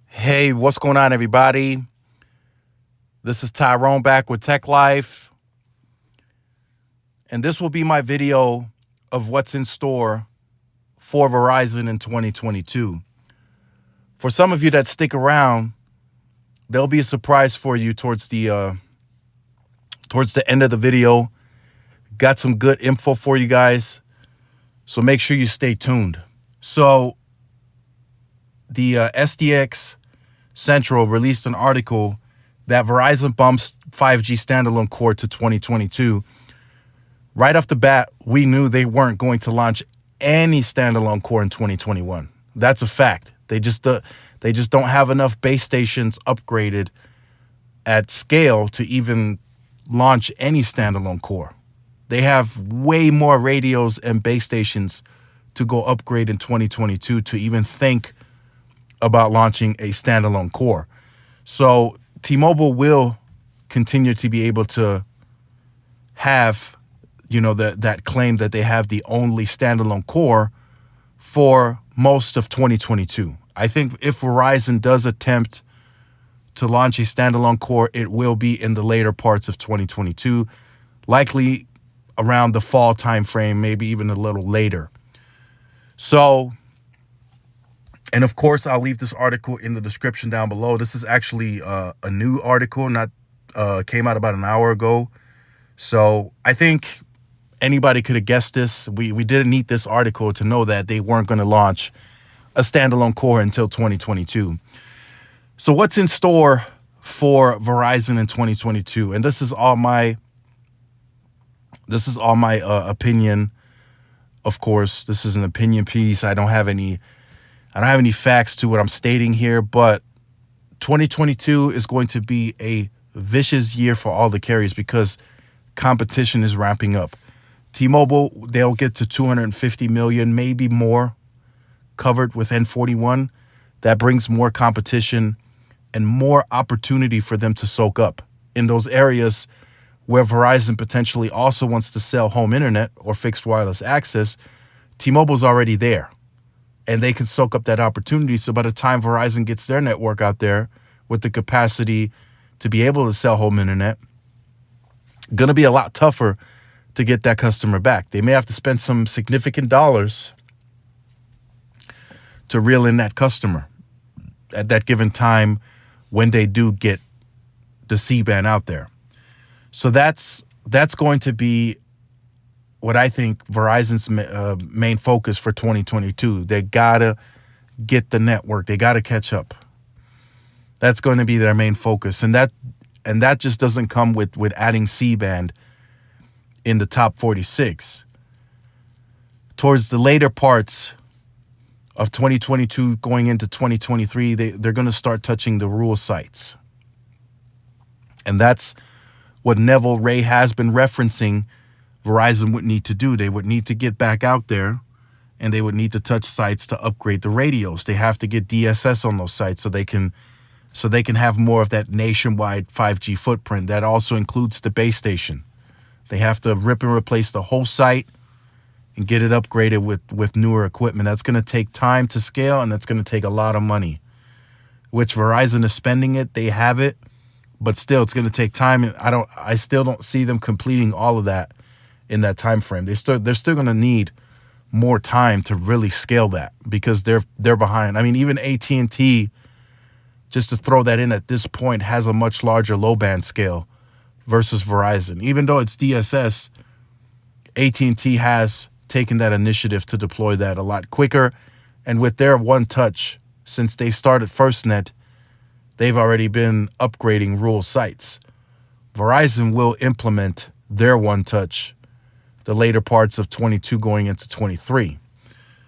Hey, what's going on, everybody? This is Tyrone back with Tech Life, and this will be my video of what's in store for Verizon in 2022. For some of you that stick around, there'll be a surprise for you towards the end of the video. Got some good info for you guys, so make sure you stay tuned. So, the SDX Central released an article that Verizon bumps 5G standalone core to 2022. Right off the bat, we knew they weren't going to launch any standalone core in 2021. That's a fact. They just don't have enough base stations upgraded at scale to even launch any standalone core. They have way more radios and base stations to go upgrade in 2022 to even think about launching a standalone core. So T-Mobile will continue to be able to have, that claim that they have the only standalone core for most of 2022. I think if Verizon does attempt to launch a standalone core, it will be in the later parts of 2022, likely around the fall timeframe, maybe even a little later. So, and of course, I'll leave this article in the description down below. This is actually a new article, not came out about an hour ago. So I think anybody could have guessed this. We didn't need this article to know that they weren't going to launch a standalone core until 2022. So what's in store for Verizon in 2022? And this is all my opinion. Of course, this is an opinion piece. I don't have any facts to what I'm stating here, but 2022 is going to be a vicious year for all the carriers because competition is ramping up. T-Mobile, they'll get to 250 million, maybe more, covered with N41. That brings more competition and more opportunity for them to soak up in those areas where Verizon potentially also wants to sell home internet or fixed wireless access. T-Mobile's already there, and they can soak up that opportunity. So by the time Verizon gets their network out there with the capacity to be able to sell home internet, going to be a lot tougher to get that customer back. They may have to spend some significant dollars to reel in that customer at that given time when they do get the C-band out there. So that's going to be what I think Verizon's main focus for 2022. They gotta get the network. They gotta catch up. That's going to be their main focus, and that just doesn't come with adding C-band in the top 46. Towards the later parts of 2022, going into 2023, they're going to start touching the rural sites, and that's what Neville Ray has been referencing. Verizon would need to do. They would need to get back out there, and they would need to touch sites to upgrade the radios. They have to get DSS on those sites so they can have more of that nationwide 5G footprint. That also includes the base station. They have to rip and replace the whole site and get it upgraded with newer equipment. That's going to take time to scale, and that's going to take a lot of money, which Verizon is spending it. They have it, but still, it's going to take time. And I still don't see them completing all of that in that time frame. They're still going to need more time to really scale that because they're behind. I mean, even AT&T, just to throw that in at this point, has a much larger low band scale versus Verizon. Even though it's DSS, AT&T has taken that initiative to deploy that a lot quicker. And with their one touch, since they started FirstNet, they've already been upgrading rural sites. Verizon will implement their one touch the later parts of 22 going into 23.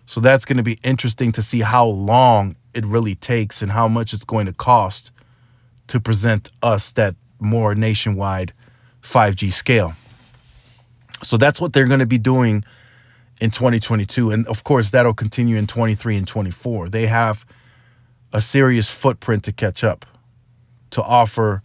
So that's going to be interesting to see how long it really takes and how much it's going to cost to present us that more nationwide 5G scale. So that's what they're going to be doing in 2022. And of course, that'll continue in 23 and 24. They have a serious footprint to catch up, to offer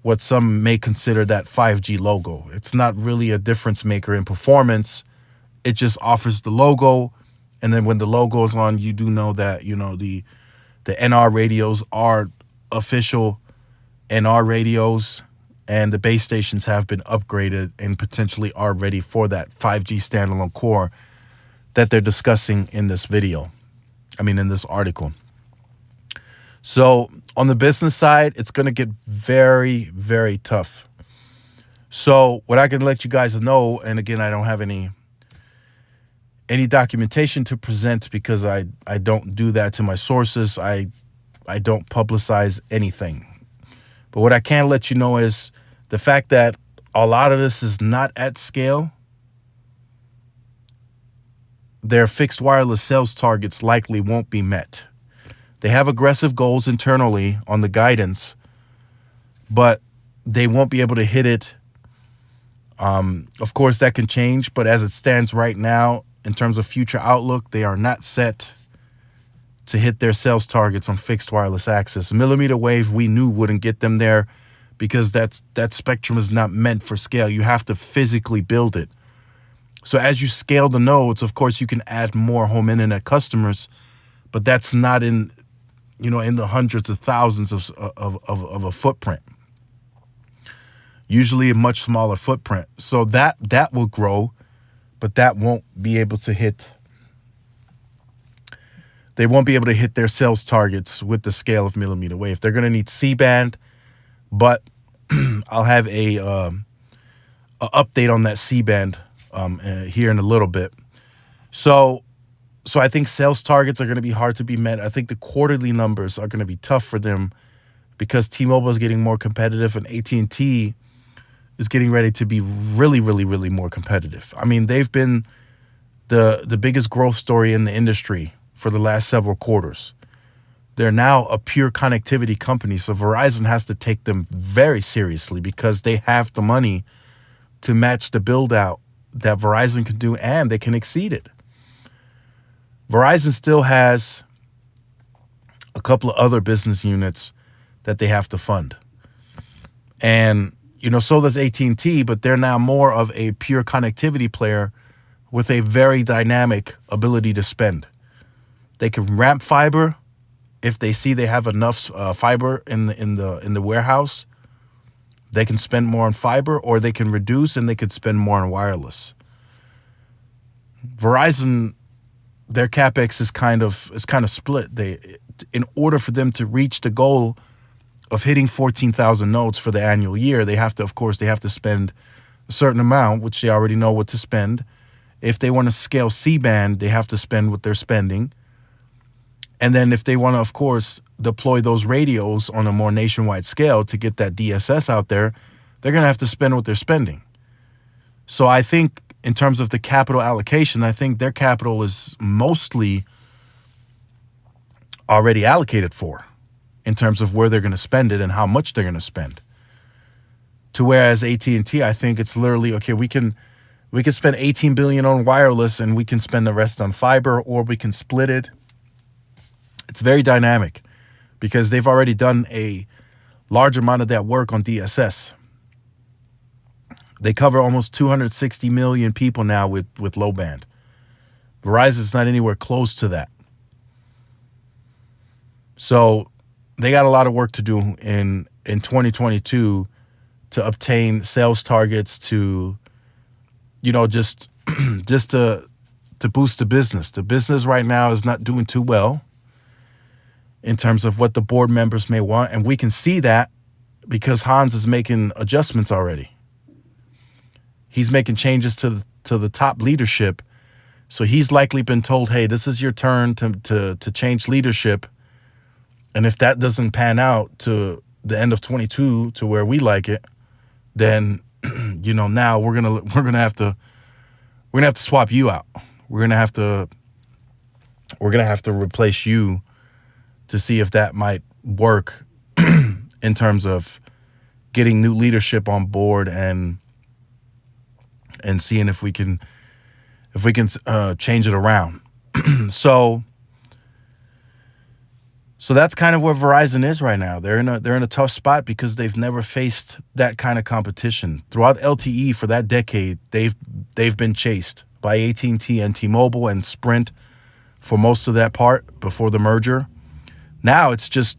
what some may consider that 5G logo. It's not really a difference maker in performance. It just offers the logo. And then when the logo is on, you do know that, the The NR radios are official NR radios, and the base stations have been upgraded and potentially are ready for that 5G standalone core that they're discussing in this video. In this article. So on the business side, it's going to get very, very tough. So what I can let you guys know, and again, I don't have any documentation to present because I don't do that to my sources. I don't publicize anything. But what I can let you know is the fact that a lot of this is not at scale. Their fixed wireless sales targets likely won't be met. They have aggressive goals internally on the guidance, but they won't be able to hit it. Of course, that can change, but as it stands right now, in terms of future outlook, they are not set to hit their sales targets on fixed wireless access. Millimeter wave, we knew wouldn't get them there because that spectrum is not meant for scale. You have to physically build it. So as you scale the nodes, of course, you can add more home internet customers, but that's not in the hundreds of thousands of a footprint. Usually a much smaller footprint. So that will grow, but that won't be able to hit. They won't be able to hit their sales targets with the scale of millimeter wave. They're going to need C-band, but I'll have a update on that C-band here in a little bit. So I think sales targets are going to be hard to be met. I think the quarterly numbers are going to be tough for them because T-Mobile is getting more competitive and AT&T is getting ready to be really, really, really more competitive. They've been the biggest growth story in the industry for the last several quarters. They're now a pure connectivity company, so Verizon has to take them very seriously because they have the money to match the build-out that Verizon can do, and they can exceed it. Verizon still has a couple of other business units that they have to fund. And, so does AT&T, but they're now more of a pure connectivity player with a very dynamic ability to spend. They can ramp fiber if they see they have enough fiber in the warehouse. They can spend more on fiber, or they can reduce and they could spend more on wireless. Verizon, their CapEx is kind of split. In order for them to reach the goal of hitting 14,000 nodes for the annual year, they have to spend a certain amount, which they already know what to spend. If they want to scale C-band, they have to spend what they're spending. And then if they want to, of course, deploy those radios on a more nationwide scale to get that DSS out there, they're going to have to spend what they're spending. So I think in terms of the capital allocation, I think their capital is mostly already allocated for in terms of where they're going to spend it and how much they're going to spend. To whereas AT&T, I think it's literally, okay, we can spend $18 billion on wireless and we can spend the rest on fiber, or we can split it. It's very dynamic because they've already done a large amount of that work on DSS. They cover almost 260 million people now with low band. Verizon's not anywhere close to that. So they got a lot of work to do in 2022 to obtain sales targets to, just to boost the business. The business right now is not doing too well in terms of what the board members may want. And we can see that because Hans is making adjustments already. He's making changes to the top leadership. So he's likely been told, hey, this is your turn to change leadership. And if that doesn't pan out to the end of 22 to where we like it, then, now we're gonna have to swap you out. We're gonna have to replace you to see if that might work in terms of getting new leadership on board and seeing if we can change it around. So that's kind of where Verizon is right now. They're in a tough spot because they've never faced that kind of competition. Throughout LTE for that decade, they've been chased by AT&T and T-Mobile and Sprint for most of that part before the merger. Now it's just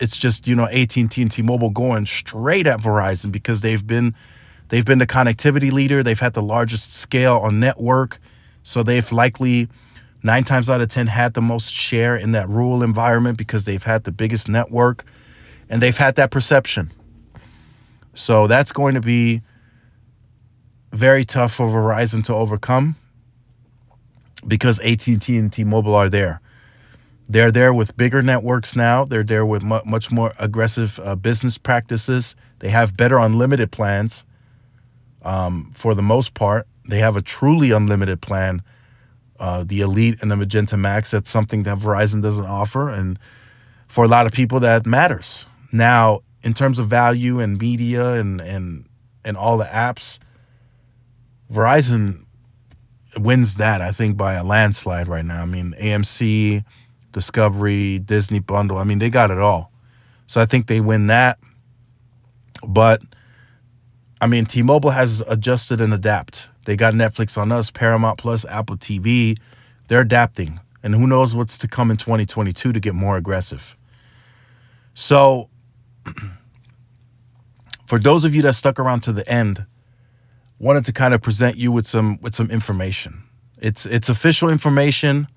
AT&T and T-Mobile going straight at Verizon because they've been the connectivity leader. They've had the largest scale on network, so they've likely 9 times out of 10 had the most share in that rural environment because they've had the biggest network and they've had that perception. So that's going to be very tough for Verizon to overcome because AT&T and T-Mobile are there. They're there with bigger networks now. They're there with much more aggressive business practices. They have better unlimited plans for the most part. They have a truly unlimited plan, the Elite and the Magenta Max. That's something that Verizon doesn't offer. And for a lot of people, that matters. Now, in terms of value and media and all the apps, Verizon wins that, I think, by a landslide right now. I mean, AMC, Discovery, Disney bundle. I mean, they got it all. So I think they win that. But, I mean, T-Mobile has adjusted and adapt. They got Netflix on us, Paramount Plus, Apple TV. They're adapting. And who knows what's to come in 2022 to get more aggressive. So, for those of you that stuck around to the end, wanted to kind of present you with some information. It's official information,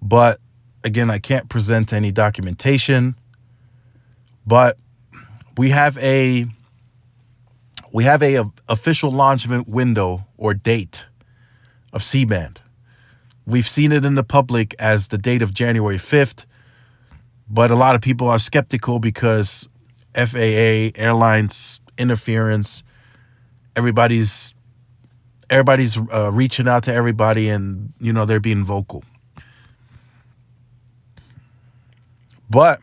but again, I can't present any documentation. But we have a official launch window or date of C-band. We've seen it in the public as the date of January 5th, but a lot of people are skeptical because FAA, airlines, interference, everybody's reaching out to everybody and, they're being vocal. But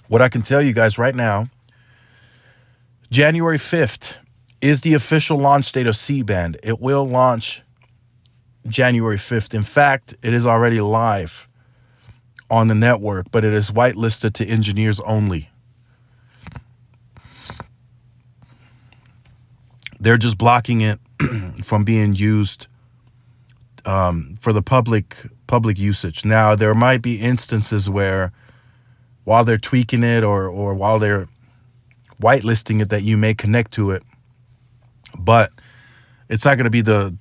what I can tell you guys right now, January 5th is the official launch date of C-band. It will launch January 5th. In fact, it is already live on the network, but it is whitelisted to engineers only. They're just blocking it from being used for the public usage. Now, there might be instances where while they're tweaking it or while they're whitelisting it that you may connect to it, but it's not going to be the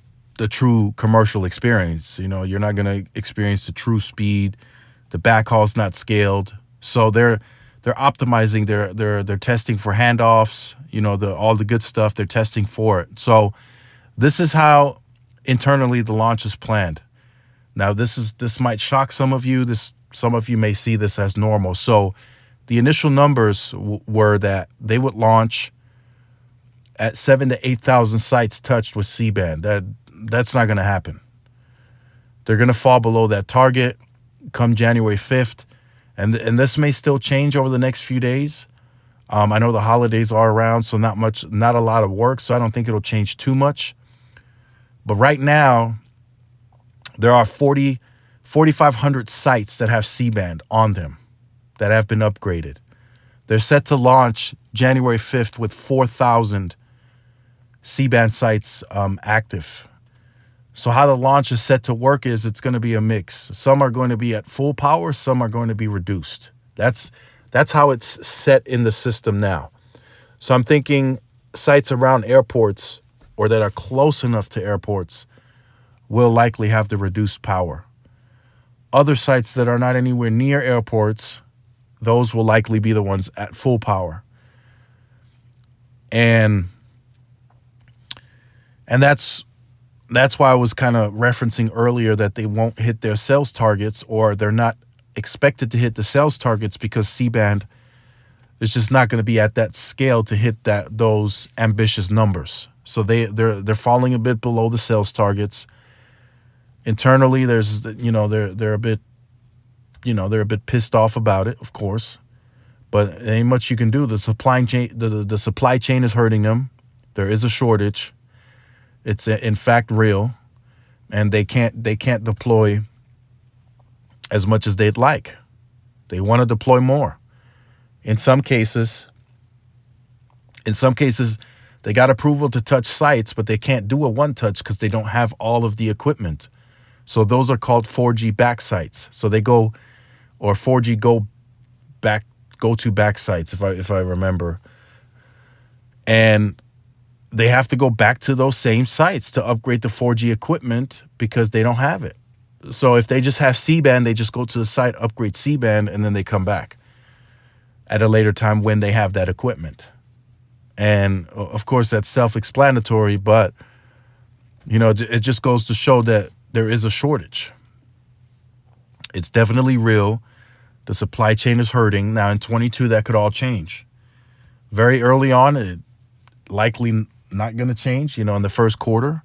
true commercial experience. You're not going to experience the true speed. The backhaul's not scaled. So they're optimizing, they're testing for handoffs, all the good stuff, they're testing for it. So this is how internally the launch is planned. Now this might shock some of you. Some of you may see this as normal. So the initial numbers were that they would launch at 7,000 to 8,000 sites touched with C-band. That's not going to happen. They're going to fall below that target come January 5th. And this may still change over the next few days. I know the holidays are around, so not a lot of work, so I don't think it'll change too much. But right now, there are 4,500 sites that have C-band on them that have been upgraded. They're set to launch January 5th with 4,000 C-band sites active. So how the launch is set to work is it's going to be a mix. Some are going to be at full power, some are going to be reduced. That's how it's set in the system now. So I'm thinking sites around airports or that are close enough to airports will likely have the reduced power. Other sites that are not anywhere near airports, those will likely be the ones at full power. And that's why I was kind of referencing earlier that they won't hit their sales targets, or they're not expected to hit the sales targets because C-band is just not going to be at that scale to hit those ambitious numbers. So they're falling a bit below the sales targets. Internally, there's they're a bit pissed off about it, of course, but there ain't much you can do. The supply chain is hurting them. There is a shortage. It's in fact real, and they can't deploy as much as they'd like. They want to deploy more. In some cases, they got approval to touch sites, but they can't do a one-touch because they don't have all of the equipment. So those are called 4G back sites. So they go or 4G go to back sites, if I remember. And they have to go back to those same sites to upgrade the 4G equipment because they don't have it. So if they just have C-band, they just go to the site, upgrade C-band, and then they come back at a later time when they have that equipment. And of course, that's self-explanatory, but it just goes to show that there is a shortage. It's definitely real. The supply chain is hurting. Now in 22, that could all change. Very early on, it likely not going to change, in the first quarter.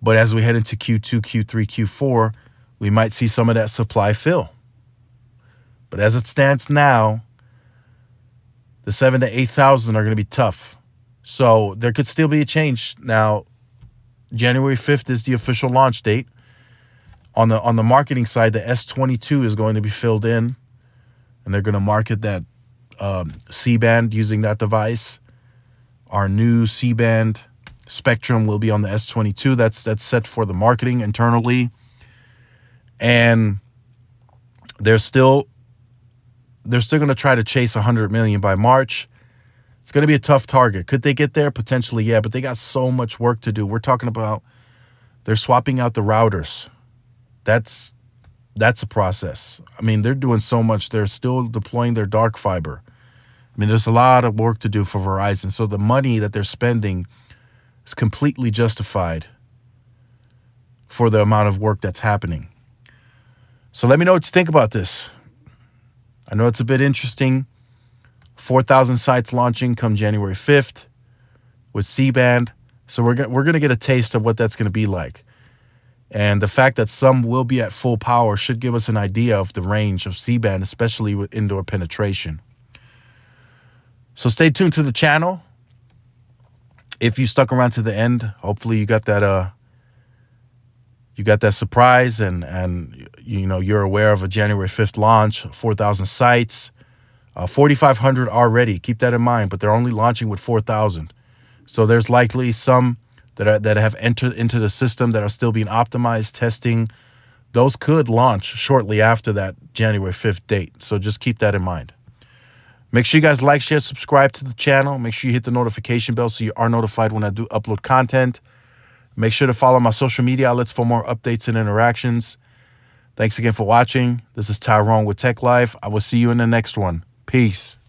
But as we head into Q2, Q3, Q4, we might see some of that supply fill. But as it stands now, the 7,000 to 8,000 are going to be tough. So there could still be a change. Now, January 5th is the official launch date. On the marketing side, the S22 is going to be filled in, and they're going to market that C-band using that device. Our new C-band spectrum will be on the S22. That's set for the marketing internally. And they're still going to try to chase 100 million by March. It's going to be a tough target. Could they get there? Potentially, yeah, but they got so much work to do. We're talking about they're swapping out the routers. That's a process. I mean, they're doing so much. They're still deploying their dark fiber. I mean, there's a lot of work to do for Verizon. So the money that they're spending is completely justified for the amount of work that's happening. So let me know what you think about this. I know it's a bit interesting. 4,000 sites launching come January 5th with C-band. So we're going to get a taste of what that's going to be like. And the fact that some will be at full power should give us an idea of the range of C-band, especially with indoor penetration. So stay tuned to the channel. If you stuck around to the end, hopefully you got that surprise and you're aware of a January 5th launch, 4,000 sites, 4,500 already. Keep that in mind, but they're only launching with 4,000. So there's likely some that have entered into the system that are still being optimized, testing. Those could launch shortly after that January 5th date. So just keep that in mind. Make sure you guys like, share, subscribe to the channel. Make sure you hit the notification bell so you are notified when I do upload content. Make sure to follow my social media outlets for more updates and interactions. Thanks again for watching. This is Tyrone with Tech Life. I will see you in the next one. Peace.